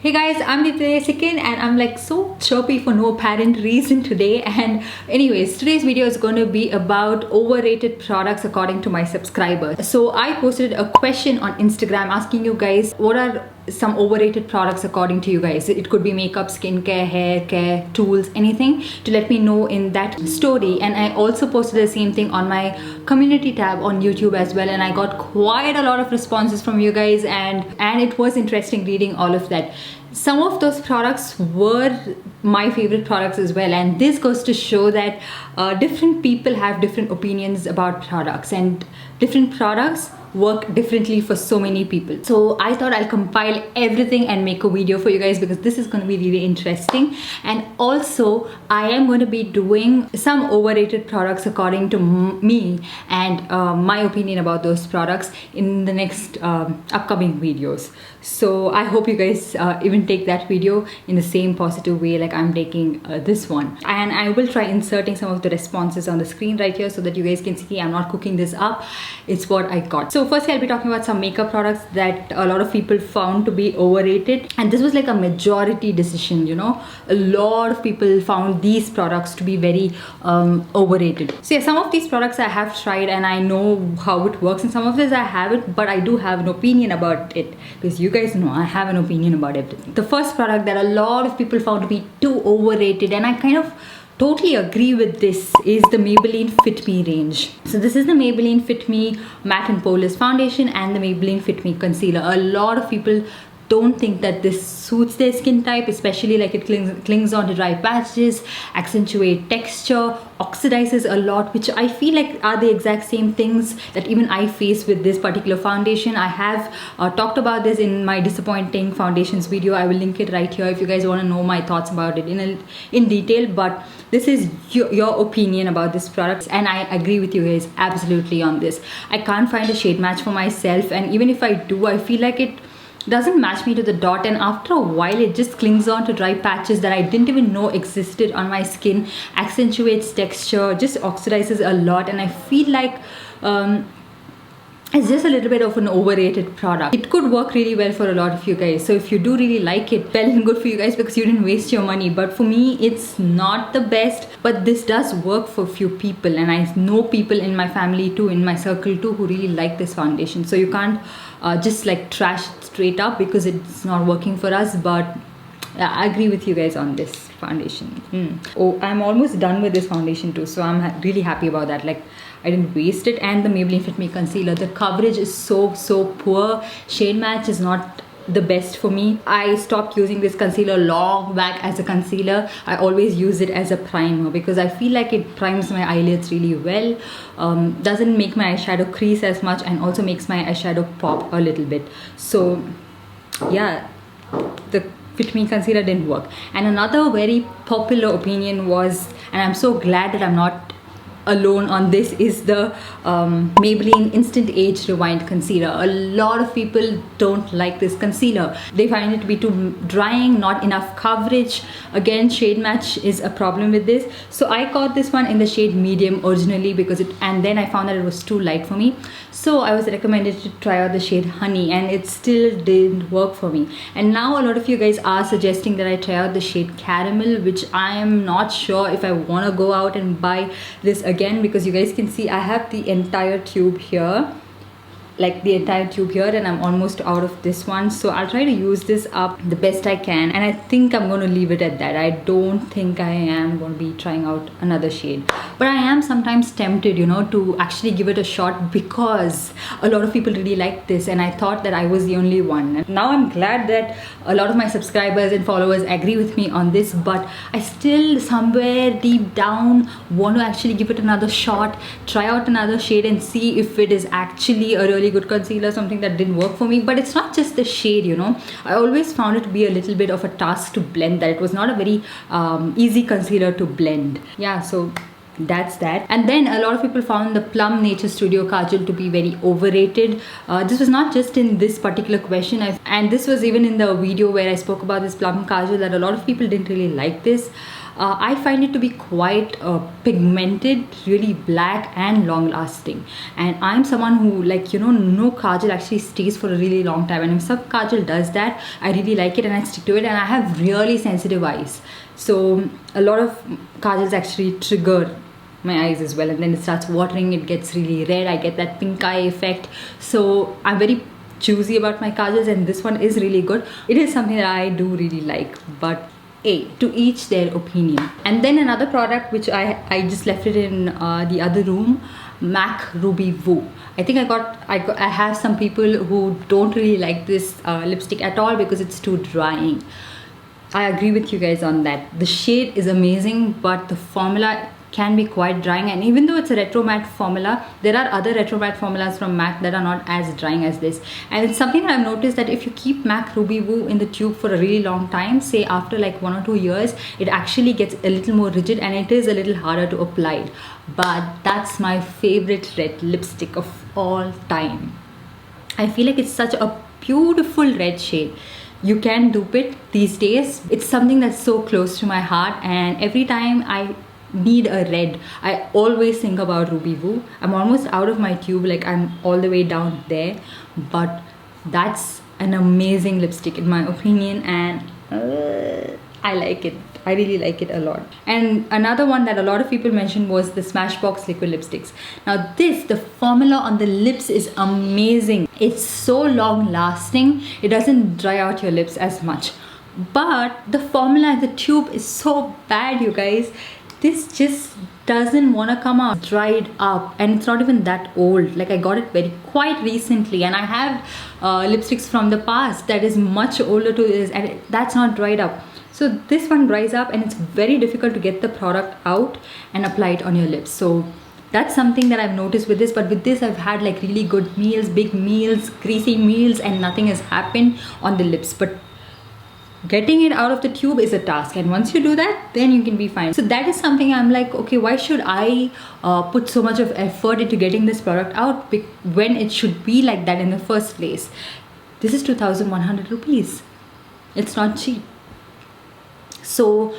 Hey guys, I'm Deepthi Sikin and I'm like so chirpy for no apparent reason today. And anyways, today's video is going to be about overrated products according to my subscribers. So I posted a question on Instagram asking you guys what are some overrated products according to you guys. It could be makeup, skincare, hair care, tools, anything, to let me know in that story. And I also posted the same thing on my community tab on YouTube as well, and I got quite a lot of responses from you guys, and it was interesting reading all of that. Some of those products were my favorite products as well, and this goes to show that different people have different opinions about products, and different products work differently for so many people. So I thought I'll compile everything and make a video for you guys because this is going to be really interesting. And also I am going to be doing some overrated products according to me and my opinion about those products in the next upcoming videos. So I hope you guys even take that video in the same positive way like I'm taking this one. And I will try inserting some of the responses on the screen right here so that you guys can see I'm not cooking this up. It's what I got. So firstly, I'll be talking about some makeup products that a lot of people found to be overrated, and this was like a majority decision, you know. A lot of people found these products to be very overrated. So yeah, some of these products I have tried and I know how it works, and some of this I haven't, but I do have an opinion about it because you guys know I have an opinion about everything. The first product that a lot of people found to be too overrated, and I kind of totally agree with this, is the Maybelline Fit Me range. So this is the Maybelline Fit Me Matte and Poreless Foundation and the Maybelline Fit Me Concealer. A lot of people don't think that this suits their skin type, especially like it clings on to dry patches, accentuate texture, oxidizes a lot, which I feel like are the exact same things that even I face with this particular foundation. I have talked about this in my disappointing foundations video. I will link it right here if you guys want to know my thoughts about it in detail, but this is your opinion about this product, and I agree with you guys absolutely on this. I can't find a shade match for myself, and even if I do, I feel like it doesn't match me to the dot, and after a while it just clings on to dry patches that I didn't even know existed on my skin, accentuates texture, just oxidizes a lot, and I feel like it's just a little bit of an overrated product. It could work really well for a lot of you guys, so if you do really like it, well and good for you guys because you didn't waste your money. But for me, it's not the best, but this does work for a few people, and I know people in my family too, in my circle too, who really like this foundation. So you can't just like trash it straight up because it's not working for us. But I agree with you guys on this foundation. Oh, I'm almost done with this foundation too, so I'm really happy about that. Like, I didn't waste it. And the Maybelline Fit Me Concealer, the coverage is so poor. Shade match is not the best for me. I stopped using this concealer long back as a concealer. I always use it as a primer because I feel like it primes my eyelids really well, doesn't make my eyeshadow crease as much, and also makes my eyeshadow pop a little bit. So yeah, the Fit Me Concealer didn't work. And another very popular opinion was, and I'm so glad that I'm not alone on this, is the Maybelline Instant Age Rewind Concealer. A lot of people don't like this concealer. They find it to be too drying, not enough coverage. Again, shade match is a problem with this. So I got this one in the shade medium originally because and then I found that it was too light for me. So I was recommended to try out the shade Honey, and it still didn't work for me. And now a lot of you guys are suggesting that I try out the shade Caramel, which I am not sure if I want to go out and buy this again, because you guys can see I have the entire tube here, like the entire tube here, and I'm almost out of this one. So I'll try to use this up the best I can, and I think I'm going to leave it at that. I don't think I am going to be trying out another shade, but I am sometimes tempted, you know, to actually give it a shot because a lot of people really like this, and I thought that I was the only one. And now I'm glad that a lot of my subscribers and followers agree with me on this, but I still somewhere deep down want to actually give it another shot, try out another shade and see if it is actually a really good concealer, something that didn't work for me. But it's not just the shade, you know. I always found it to be a little bit of a task to blend, that it was not a very easy concealer to blend. Yeah, so that's that. And then a lot of people found the Plum Nature Studio Kajal to be very overrated. This was not just in this particular question, and this was even in the video where I spoke about this Plum Kajal, that a lot of people didn't really like this. I find it to be quite pigmented, really black and long lasting. And I'm someone who, like, no kajal actually stays for a really long time, and if some kajal does that, I really like it and I stick to it. And I have really sensitive eyes, so a lot of kajals actually trigger my eyes as well, and then it starts watering, it gets really red, I get that pink eye effect. So I'm very choosy about my kajals, and this one is really good. It is something that I do really like, but to each their opinion. And then another product which I just left it in the other room, MAC Ruby Woo. I think I have some people who don't really like this lipstick at all because it's too drying. I agree with you guys on that. The shade is amazing, but the formula can be quite drying, and even though it's a retro matte formula, there are other retro matte formulas from MAC that are not as drying as this. And it's something that I've noticed, that if you keep MAC Ruby Woo in the tube for a really long time, say after like 1 or 2 years, it actually gets a little more rigid and it is a little harder to apply. But that's my favorite red lipstick of all time. I feel like it's such a beautiful red shade. You can dupe it these days. It's something that's so close to my heart, and every time I need a red, I always think about Ruby Woo. I'm almost out of my tube, like I'm all the way down there, but that's an amazing lipstick in my opinion, and I like it. I really like it a lot. And another one that a lot of people mentioned was the Smashbox liquid lipsticks. Now this, the formula on the lips is amazing. It's so long lasting, it doesn't dry out your lips as much, but the formula in the tube is so bad, you guys. This just doesn't want to come out, dried up, and it's not even that old. Like, I got it quite recently, and I have lipsticks from the past that is much older to this, and that's not dried up. So this one dries up and it's very difficult to get the product out and apply it on your lips. So that's something that I've noticed with this. But with this, I've had like really good meals, big meals, greasy meals, and nothing has happened on the lips. But getting it out of the tube is a task, and once you do that, then you can be fine. So that is something I'm like, okay, why should I put so much of effort into getting this product out when it should be like that in the first place? This is 2,100 rupees. It's not cheap. So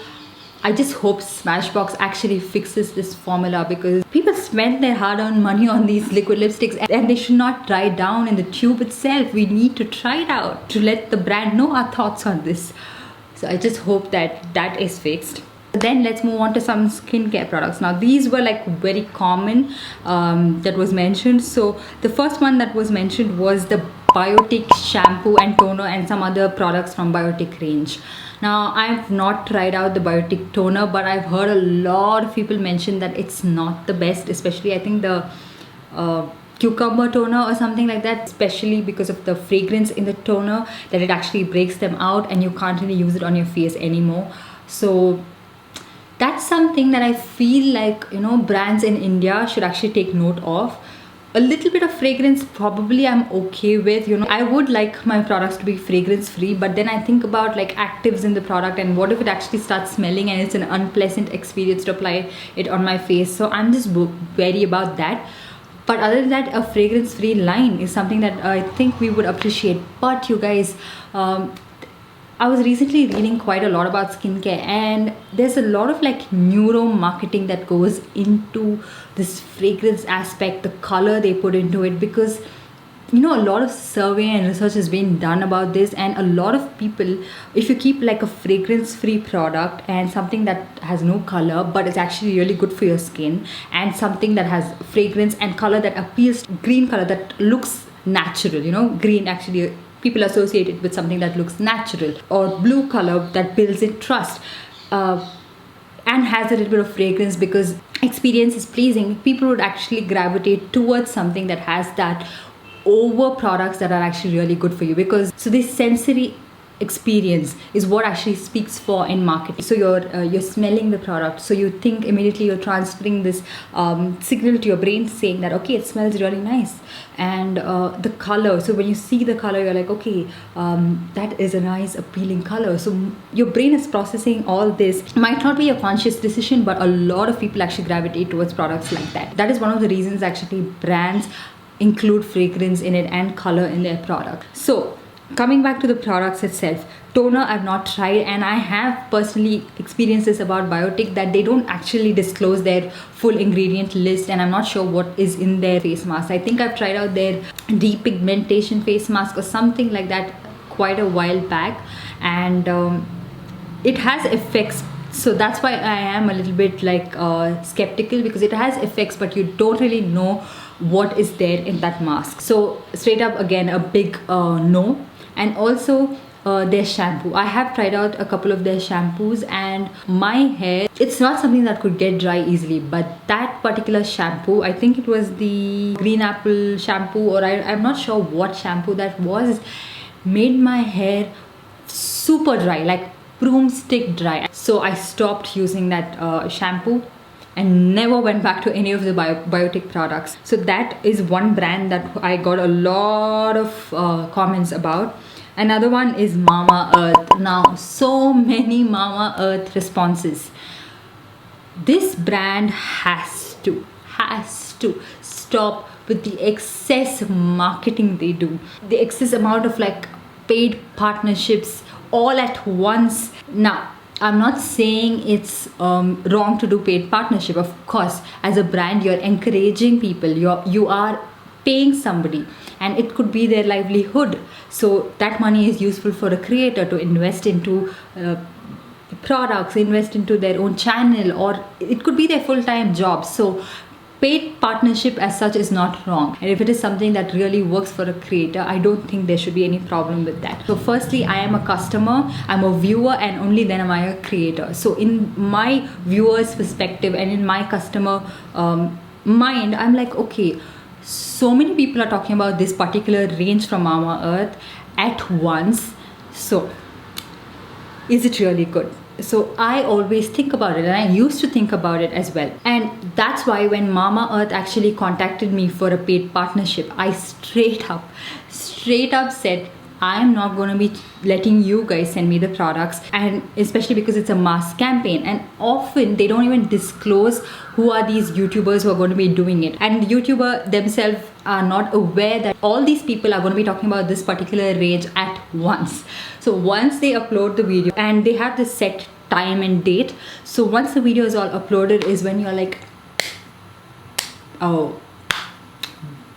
I just hope Smashbox actually fixes this formula, because people spend their hard-earned money on these liquid lipsticks and they should not dry down in the tube itself. We need to try it out to let the brand know our thoughts on this. So I just hope that that is fixed. Then let's move on to some skincare products. Now these were like very common that was mentioned. So the first one that was mentioned was the Biotic shampoo and toner and some other products from Biotic range. Now I've not tried out the Biotic toner, but I've heard a lot of people mention that it's not the best, especially I think the cucumber toner or something like that, especially because of the fragrance in the toner, that it actually breaks them out and you can't really use it on your face anymore. So that's something that I feel like, you know, brands in India should actually take note of. A little bit of fragrance probably I'm okay with, you know. I would like my products to be fragrance free, but then I think about like actives in the product, and what if it actually starts smelling and it's an unpleasant experience to apply it on my face. So I'm just wary about that. But other than that, a fragrance free line is something that I think we would appreciate. But you guys, I was recently reading quite a lot about skincare, and there's a lot of like neuro marketing that goes into this fragrance aspect, the color they put into it, because you know, a lot of survey and research has been done about this, and a lot of people, if you keep like a fragrance free product and something that has no color but it's actually really good for your skin, and something that has fragrance and color that appeals, green color that looks natural, you know, green actually people associate it with something that looks natural, or blue color that builds in trust and has a little bit of fragrance because experience is pleasing, people would actually gravitate towards something that has that over products that are actually really good for you. Because so this sensory experience is what actually speaks for in marketing. So you're smelling the product, so you think immediately, you're transferring this signal to your brain saying that okay, it smells really nice. And the color, so when you see the color, you're like, okay, that is a nice appealing color. So your brain is processing all this. It might not be a conscious decision, but a lot of people actually gravitate towards products like that. That is one of the reasons actually brands include fragrance in it and color in their product. So Coming back to the products itself, toner I've not tried, and I have personally experienced this about Biotic, that they don't actually disclose their full ingredient list, and I'm not sure what is in their face mask. I think I've tried out their depigmentation face mask or something like that quite a while back, and it has effects. So that's why I am a little bit like skeptical, because it has effects but you don't really know what is there in that mask. So straight up, again, a big no. And also their shampoo, I have tried out a couple of their shampoos, and my hair, it's not something that could get dry easily, but that particular shampoo, I think it was the green apple shampoo, or I'm not sure what shampoo that was, made my hair super dry, like broomstick dry. So I stopped using that shampoo and never went back to any of the Biotic products. So that is one brand that I got a lot of comments about. Another one is Mamaearth. Now, so many Mamaearth responses. This brand has to stop with the excess marketing they do, the excess amount of like paid partnerships all at once. Now, I'm not saying it's wrong to do paid partnership. Of course, as a brand, you're encouraging people. You are paying somebody, and it could be their livelihood. So that money is useful for a creator to invest into products, invest into their own channel, or it could be their full-time job. So paid partnership as such is not wrong, and if it is something that really works for a creator, I don't think there should be any problem with that. So firstly, I am a customer, I'm a viewer, and only then am I a creator. So in my viewer's perspective and in my customer mind, I'm like, okay, so many people are talking about this particular range from Mamaearth at once, so is it really good? So I always think about it, and I used to think about it as well. And that's why when Mamaearth actually contacted me for a paid partnership, I straight up said, I'm not going to be letting you guys send me the products, and especially because it's a mass campaign, and often they don't even disclose who are these YouTubers who are going to be doing it, and the YouTuber themselves are not aware that all these people are going to be talking about this particular range at once. So once they upload the video, and they have this set time and date, so once the video is all uploaded is when you're like, oh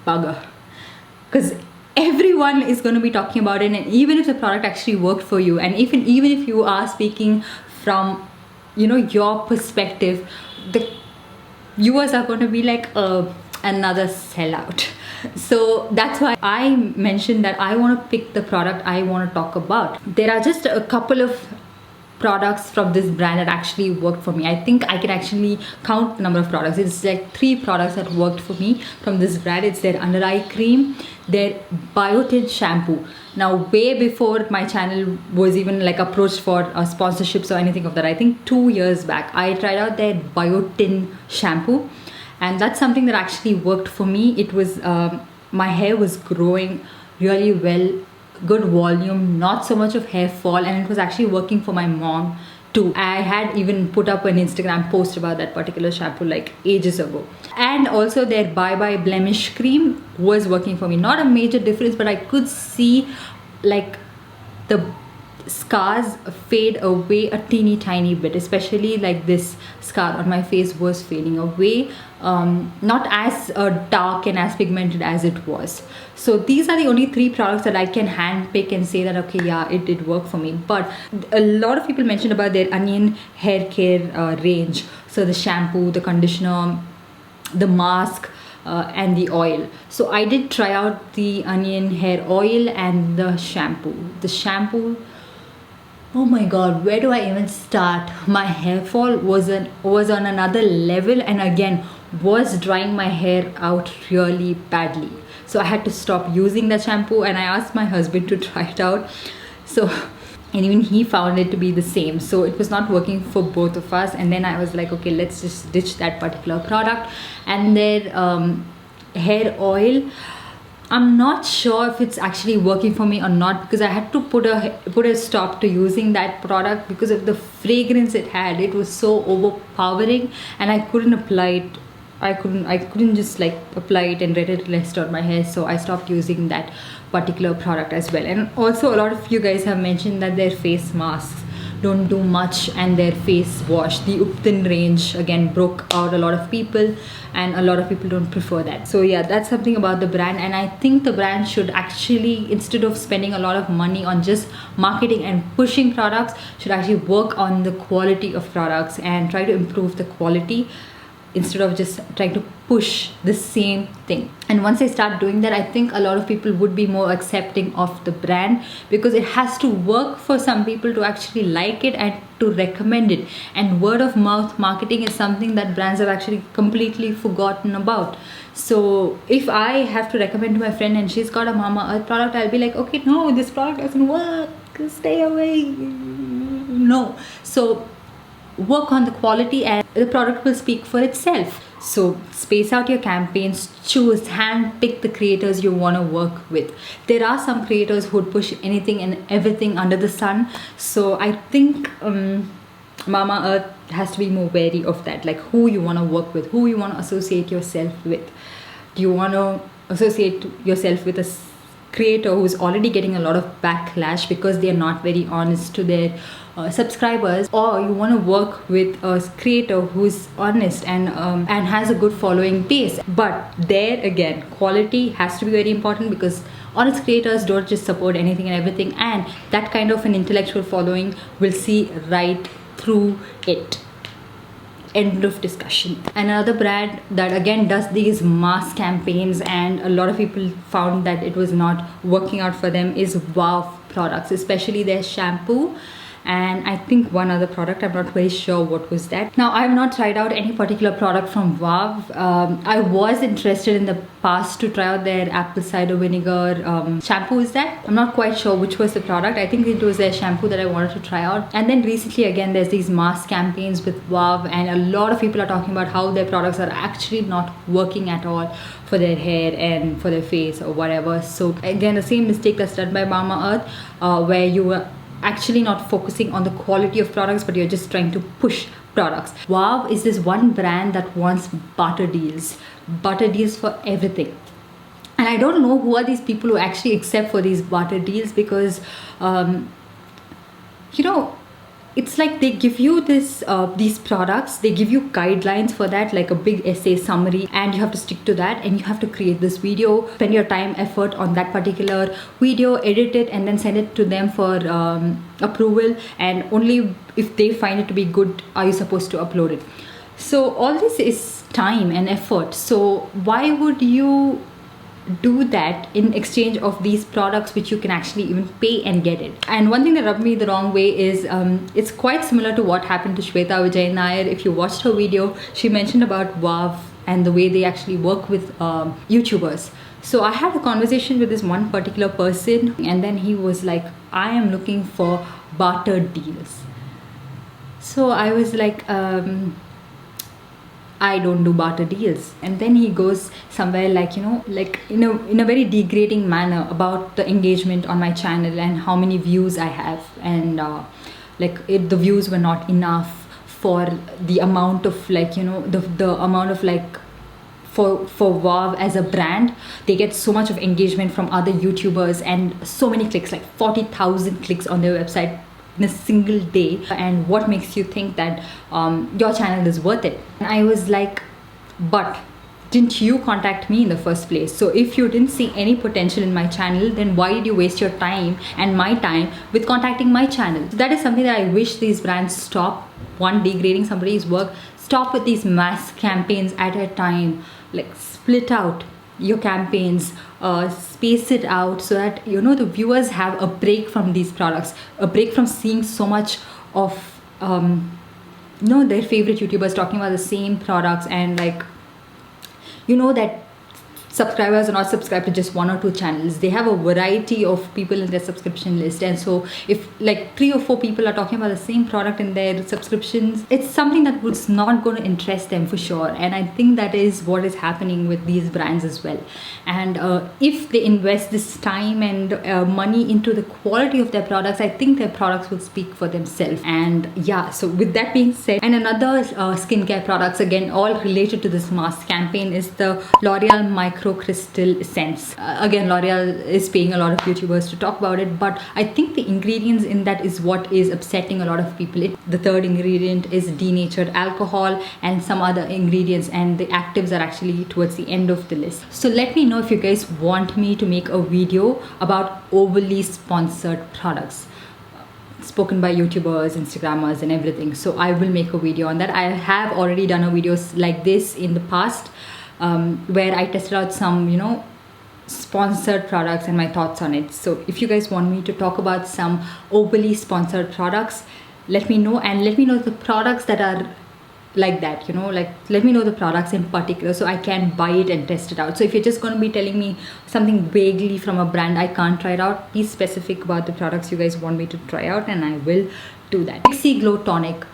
bugger, because everyone is going to be talking about it. And even if the product actually worked for you, and even if you are speaking from, you know, your perspective, the viewers are going to be like, another sellout. So that's why I mentioned that I want to pick the product I want to talk about. There are just a couple of products from this brand that actually worked for me. I think I can actually count the number of products. It's like 3 products that worked for me from this brand. It's their under eye cream, their biotin shampoo. Now, way before my channel was even like approached for sponsorships or anything of that, I think 2 years back, I tried out their biotin shampoo, and that's something that actually worked for me. It was my hair was growing really well, good volume, not so much of hair fall, and it was actually working for my mom too. I had even put up an Instagram post about that particular shampoo like ages ago. And also their Bye Bye Blemish cream was working for me. Not a major difference, but I could see like the scars fade away a teeny tiny bit, especially like this scar on my face was fading away, not as dark and as pigmented as it was. So these are the only 3 products that I can hand pick and say that okay, yeah, it did work for me. But a lot of people mentioned about their onion hair care range, so the shampoo, the conditioner, the mask, and the oil. So I did try out the onion hair oil and the shampoo. The shampoo, oh my god, where do I even start? My hair fall was on another level, and again was drying my hair out really badly. So I had to stop using the shampoo, and I asked my husband to try it out. So, and even he found it to be the same. So it was not working for both of us. And then I was like, okay, let's just ditch that particular product. And then hair oil, I'm not sure if it's actually working for me or not, because I had to put a stop to using that product because of the fragrance it had. It was so overpowering, and I couldn't apply it I couldn't just like apply it and let it rest on my hair, so I stopped using that particular product as well. And also a lot of you guys have mentioned that their face masks don't do much, and their face wash, the Upton range, again broke out a lot of people, and a lot of people don't prefer that. So yeah, that's something about the brand. And I think the brand should actually, instead of spending a lot of money on just marketing and pushing products, should actually work on the quality of products and try to improve the quality, instead of just trying to push the same thing. And once I start doing that, I think a lot of people would be more accepting of the brand, because it has to work for some people to actually like it and to recommend it. And word of mouth marketing is something that brands have actually completely forgotten about. So if I have to recommend to my friend and she's got a Mamaearth product, I'll be like, okay, no, this product doesn't work, stay away. No. So work on the quality and the product will speak for itself. So space out your campaigns, choose, hand pick the creators you want to work with. There are some creators who would push anything and everything under the sun. So I think Mamaearth has to be more wary of that, like who you want to work with, who you want to associate yourself with. Do you want to associate yourself with a creator who's already getting a lot of backlash because they're not very honest to their subscribers, or you want to work with a creator who's honest and has a good following base? But there again, quality has to be very important, because honest creators don't just support anything and everything, and that kind of an intellectual following will see right through it. End of discussion. Another brand that again does these mass campaigns, and a lot of people found that it was not working out for them, is Wow products, especially their shampoo. And I think one other product, I'm not very sure what was that. Now, I have not tried out any particular product from Wow. I was interested in the past to try out their apple cider vinegar shampoo. Is that? I'm not quite sure which was the product. I think it was their shampoo that I wanted to try out. And then recently again, there's these mass campaigns with Wow, and a lot of people are talking about how their products are actually not working at all for their hair and for their face or whatever. So again, the same mistake that's done by Mamaearth, where you were actually not focusing on the quality of products, but you're just trying to push products. Wow is this one brand that wants barter deals for everything. And I don't know who are these people who actually accept for these barter deals, because it's like they give you these products, they give you guidelines for that, like a big essay summary, and you have to stick to that, and you have to create this video, spend your time, effort on that particular video, edit it, and then send it to them for approval, and only if they find it to be good are you supposed to upload it. So all this is time and effort. So why would you do that in exchange of these products which you can actually even pay and get it? And one thing that rubbed me the wrong way is it's quite similar to what happened to Shweta Vijay Nair. If you watched her video, she mentioned about Wow and the way they actually work with YouTubers. So I had a conversation with this one particular person, and then he was like, I am looking for barter deals. So I was like, I don't do barter deals. And then he goes somewhere like, like in a very degrading manner about the engagement on my channel and how many views I have, and the views were not enough for the amount of the amount of for Wow as a brand. They get so much of engagement from other YouTubers and so many clicks, like 40,000 clicks on their website in a single day. And what makes you think that your channel is worth it? And I was like, but didn't you contact me in the first place? So if you didn't see any potential in my channel, then why did you waste your time and my time with contacting my channel? So that is something that I wish these brands stop. One, degrading somebody's work. Stop with these mass campaigns at a time. Like, split out your campaigns, space it out, so that the viewers have a break from these products, a break from seeing so much of their favorite YouTubers talking about the same products, and that subscribers are not subscribed to just 1 or 2 channels. They have a variety of people in their subscription list, and so if like 3 or 4 people are talking about the same product in their subscriptions, it's something that was not going to interest them for sure. And I think that is what is happening with these brands as well. And if they invest this time and money into the quality of their products, I think their products will speak for themselves. And yeah, so with that being said, and another skincare products, again all related to this mask campaign, is the L'Oreal Micro Crystal Essence. Again, L'Oreal is paying a lot of YouTubers to talk about it, but I think the ingredients in that is what is upsetting a lot of people. The third ingredient is denatured alcohol and some other ingredients, and the actives are actually towards the end of the list. So let me know if you guys want me to make a video about overly sponsored products spoken by YouTubers, Instagrammers and everything. So I will make a video on that. I have already done a videos like this in the past, where I tested out some, you know, sponsored products and my thoughts on it. So if you guys want me to talk about some overly sponsored products, let me know, and let me know the products that are like that, you know, like let me know the products in particular so I can buy it and test it out. So if you're just going to be telling me something vaguely from a brand I can't try it out, be specific about the products you guys want me to try out and I will do that. Pixi Glow Tonic.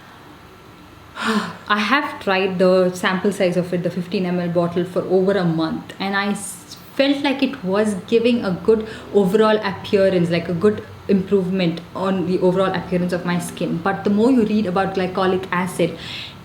I have tried the sample size of it, the 15 ml bottle, for over a month, and I felt like it was giving a good overall appearance, like a good improvement on the overall appearance of my skin. But the more you read about glycolic acid,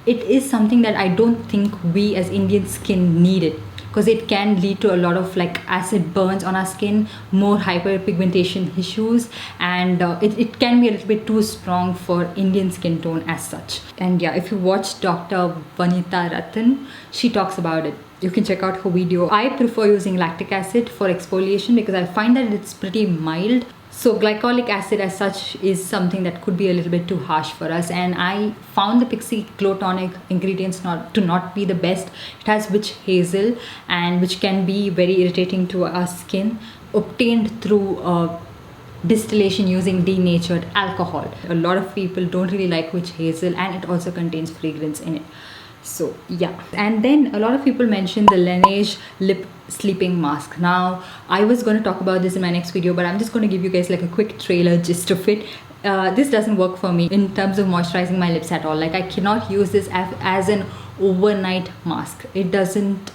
it is something that I don't think we as Indian skin needed, because it can lead to a lot of like acid burns on our skin, more hyperpigmentation issues, and it can be a little bit too strong for Indian skin tone as such. And yeah, if you watch Dr. Vanita Ratan, she talks about it. You can check out her video. I prefer using lactic acid for exfoliation because I find that it's pretty mild. So glycolic acid as such is something that could be a little bit too harsh for us, and I found the Pixi Glow Tonic ingredients not be the best. It has witch hazel, and which can be very irritating to our skin, obtained through distillation using denatured alcohol. A lot of people don't really like witch hazel, and it also contains fragrance in it. So yeah, and then a lot of people mention the Laneige lip sleeping mask. Now I was going to talk about this in my next video, but I'm just going to give you guys like a quick trailer gist of it. This doesn't work for me in terms of moisturizing my lips at all. Like I cannot use this as an overnight mask. It doesn't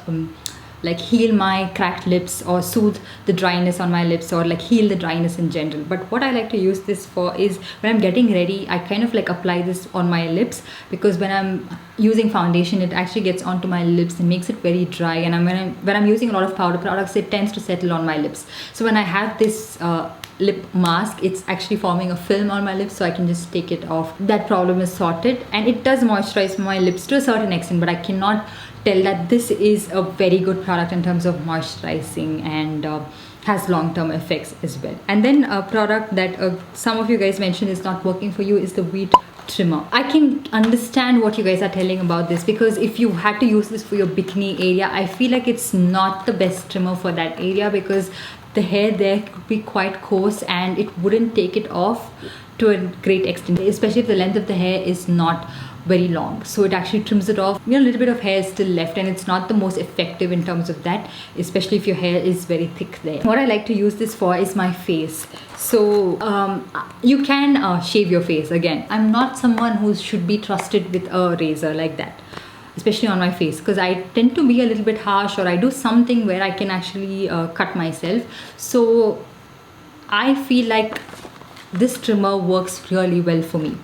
like heal my cracked lips or soothe the dryness on my lips or like heal the dryness in general. But what I like to use this for is when I'm getting ready, I kind of like apply this on my lips, because when I'm using foundation, it actually gets onto my lips and makes it very dry, and when I'm using a lot of powder products, it tends to settle on my lips. So when I have this lip mask, it's actually forming a film on my lips, so I can just take it off. That problem is sorted, and it does moisturize my lips to a certain extent, but I cannot tell that this is a very good product in terms of moisturizing and has long-term effects as well. And then a product that some of you guys mentioned is not working for you is the wheat trimmer. I can understand what you guys are telling about this, because if you had to use this for your bikini area, I feel like it's not the best trimmer for that area, because the hair there could be quite coarse and it wouldn't take it off to a great extent, especially if the length of the hair is not very long. So it actually trims it off. You know, a little bit of hair is still left, and it's not the most effective in terms of that, especially if your hair is very thick there. What I like to use this for is my face. So you can shave your face. Again, I'm not someone who should be trusted with a razor like that, especially on my face, because I tend to be a little bit harsh, or I do something where I can actually cut myself. So I feel like this trimmer works really well for me.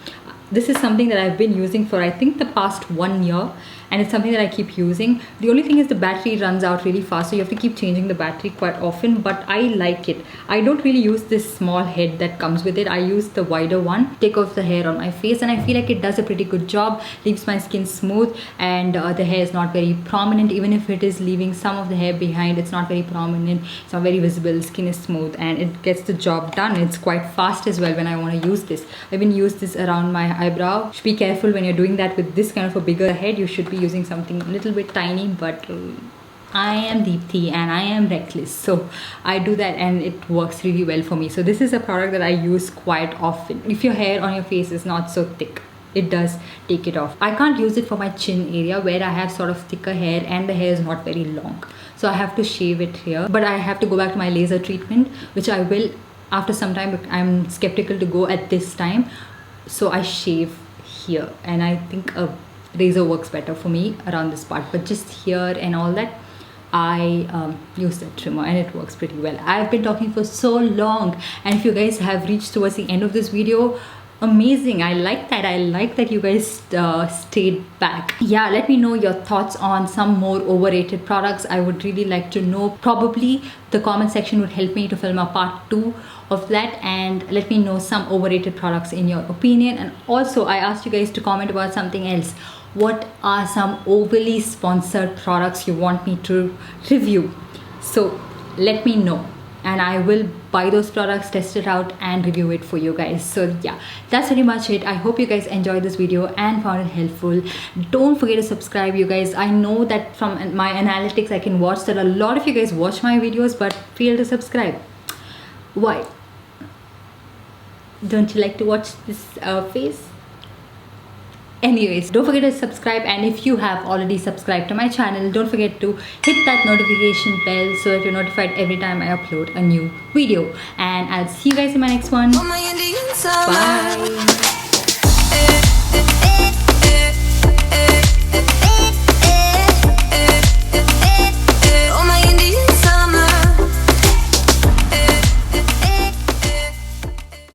This is something that I've been using for I think the past 1 year, and it's something that I keep using. The only thing is the battery runs out really fast, so you have to keep changing the battery quite often, but I like it. I don't really use this small head that comes with it. I use the wider one, take off the hair on my face, and I feel like it does a pretty good job. Leaves my skin smooth, and the hair is not very prominent. Even if it is leaving some of the hair behind, it's not very prominent, it's not very visible. Skin is smooth and it gets the job done. It's quite fast as well when I want to use this. I even use this around my eyebrow. Be careful when you're doing that with this kind of a bigger head. You should be using something a little bit tiny, but I am Deepthi and I am reckless, so I do that and it works really well for me. So this is a product that I use quite often. If your hair on your face is not so thick, it does take it off. I can't use it for my chin area where I have sort of thicker hair and the hair is not very long, so I have to shave it here. But I have to go back to my laser treatment, which I will after some time, but I'm skeptical to go at this time, so I shave here, and I think a razor works better for me around this part, but just here and all that I use the trimmer and it works pretty well. I've been talking for so long, and if you guys have reached towards the end of this video, amazing. I like that you guys stayed back. Yeah, let me know your thoughts on some more overrated products. I would really like to know. Probably the comment section would help me to film a part 2 of that, and let me know some overrated products in your opinion. And also I asked you guys to comment about something else. What are some overly sponsored products you want me to review? So let me know, and I will buy those products, test it out and review it for you guys. So yeah, that's pretty much it. I hope you guys enjoyed this video and found it helpful. Don't forget to subscribe, you guys. I know that from my analytics I can watch that a lot of you guys watch my videos but fail to subscribe. Why? Don't you like to watch this face? Anyways, don't forget to subscribe, and if you have already subscribed to my channel, don't forget to hit that notification bell so that you're notified every time I upload a new video. And I'll see you guys in my next one. Bye.